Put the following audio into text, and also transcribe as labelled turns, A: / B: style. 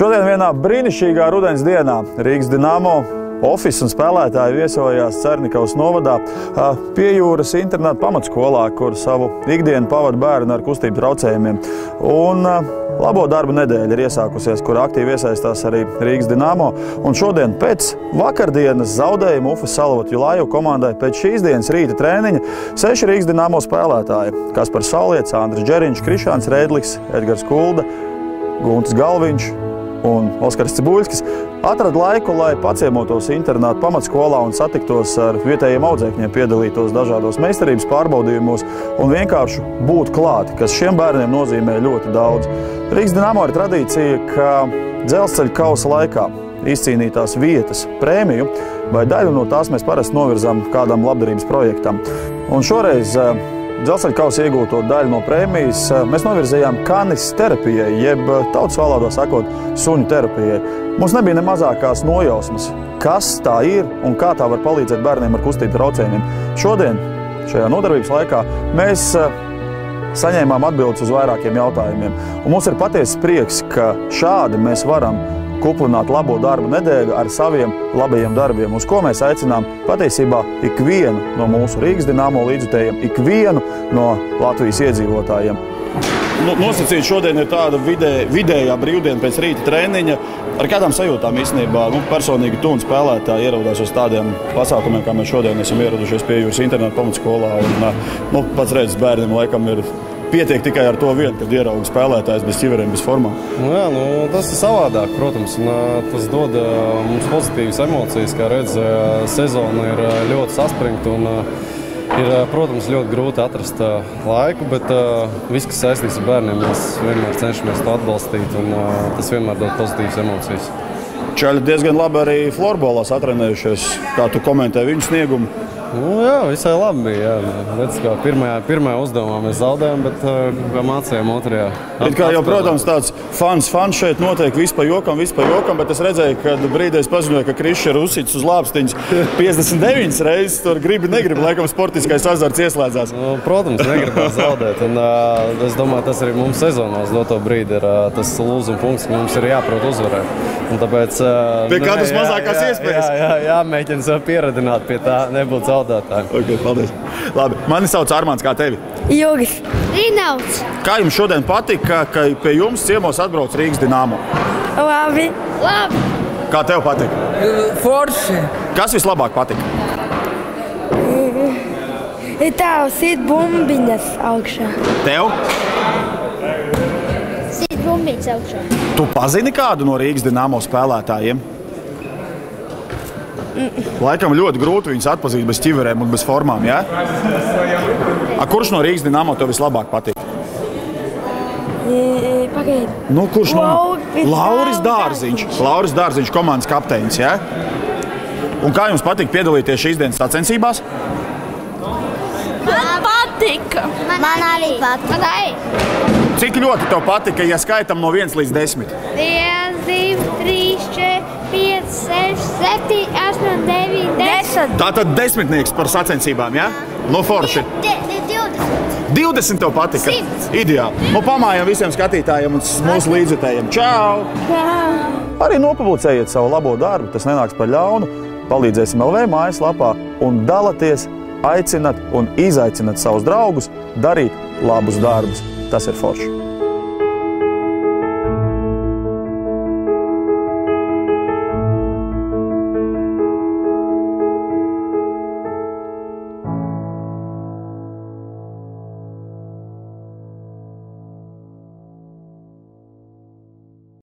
A: Šodien vienā brīnišķīgā rudens dienā Rīgas Dinamo ofis un spēlētāji viesojās Cernikavas novadā pie jūras internāta pamatskolā, kur savu ikdienu pavada bērni ar kustību traucējumiem. Un labo darbu nedēļa ir iesākusies, kur aktīvi iesaistās arī Rīgas Dinamo. Un šodien pēc vakardienas zaudējuma Ufas Salavat Julāju komandai pēc šīs dienas rīta trēniņa 6 Rīgas Dinamo spēlētāji – Kaspars Saulietis, Andris Džeriņš, Krišāns Rēdliks, Edgars Kulda, Guntis Galviņš un Oskars Cibuļskis atrada laiku, lai paciemotos internāta pamatskolā un satiktos ar vietējiem audzēkņiem, piedalītos dažādos meistarības pārbaudījumos un vienkārši būt klāti, kas šiem bērniem nozīmē ļoti daudz. Rīgas Dinamo ir tradīcija, ka dzelzceļa kausa laikā izcīnītās vietas prēmiju vai daļu no tās mēs parasti novirzām kādam labdarības projektam. Un šoreiz dzelzceļa kausa iegūto daļu no prēmijas mēs novirzījām kanis terapijai, jeb tautas valodā sakot suņu terapijai. Mums nebija ne mazākās nojausmas, kas tā ir un kā tā var palīdzēt bērniem ar kustību traucējumiem. Šodien, šajā nodarbības laikā, mēs saņēmām atbildes uz vairākiem jautājumiem. Un mums ir patiesas prieks, ka šādi mēs varam kuplināt labo darbu nedēļu ar saviem labajiem darbiem, uz ko mēs aicinām patiesībā ikvienu no mūsu Rīgas Dinamo līdzjutējiem, ikvienu no Latvijas iedzīvotājiem. Nosacīt šodien ir tāda vidējā brīvdiena pēc rīta trēniņa. Ar kādām sajūtām īstenībā personīgi tu un spēlētāji ierodās uz tādiem pasākumiem, kā mēs šodien esam ieradušies pie jūras internāta pamatskolā. Un, pats redzes, bērniem laikam ir pietiek tikai ar to vienu, kad ierauga spēlētājs bez ķiveriem, bez formām.
B: Tas ir savādāk, protams, un tas dod mums pozitīvas emocijas, kā redz, sezona ir ļoti saspringta un ir, protams, ļoti grūti atrast laiku, bet viss, kas saistīts ar bērniem, mēs vienmēr cenšamies to atbalstīt, un tas vienmēr dod pozitīvas emocijas.
A: Čaļi diezgan labi arī florbolās atrenējušies, kā tu komentē viņu sniegumu.
B: Jā, visai labi bija. Redz, kā pirmajā uzdevumā mēs zaudējām, bet mācījām otrajā.
A: Bet kā jau, protams, tāds fans šeit notiek viss pa jokam, bet es redzēju, kad brīdī es paziņoju, ka Krišs ir uzsits uz lāpstiņas 59 reizes, tur gribi, laikam sportiskais azarts ieslēdzās.
B: Protams, negribās zaudēt, un es domāju, tas arī mums sezonās doto brīdi ir tas lūzuma punkts, ka mums ir jāprot uzvarēt. Un tāpēc
A: pie kādas mazākās iespējas?
B: Jāmēģina sev pieradināt pie tā, nebūt zaudētājiem.
A: Ok, paldies. Labi, mani sauc Armāns, kā tevi?
C: Jurgis. Rīnauds.
A: Kā jums šodien patika, ka pie jums ciemos atbrauc Rīgas Dinamo?
C: Labi. Labi.
A: Kā tev patika?
C: Forši.
A: Kas vislabāk patika?
C: Tā sit bumbiņas augšā.
A: Tev?
C: Sit bumbiņas augšā.
A: Tu pazini kādu no Rīgas Dinamo spēlētājiem? Laikam ļoti grūti viņus atpazīt bez ķiverēm un bez formām, jā? Kurš no Rīgas Dinamo tev vislabāk patīk?
C: Pagaid.
A: Kurš no? Lauris Dārziņš. Lauris Dārziņš, komandas kapteinis, jā? Un kā jums patīk piedalīties šīs dienas sacensībās?
C: Man patika. Man arī patika.
A: Cik ļoti tev patika, ja skaitam no 1 līdz 10?
C: 1, 2, 3, 4, 5, 6, 7, 8, 9, 10.
A: Tātad 10 par sacensībām, jā? Forši.
C: 20.
A: 20 tev patika?
C: 100.
A: Ideāli. Pamājam visiem skatītājiem un mūsu līdzjutējiem. Čau! Arī nopublicējiet savu labo darbu, tas nenāks par ļaunu. Palīdzēsim LV mājaslapā un dalaties, aicinat un izaicinat savus draugus darīt labus darbus. Tas ir forši.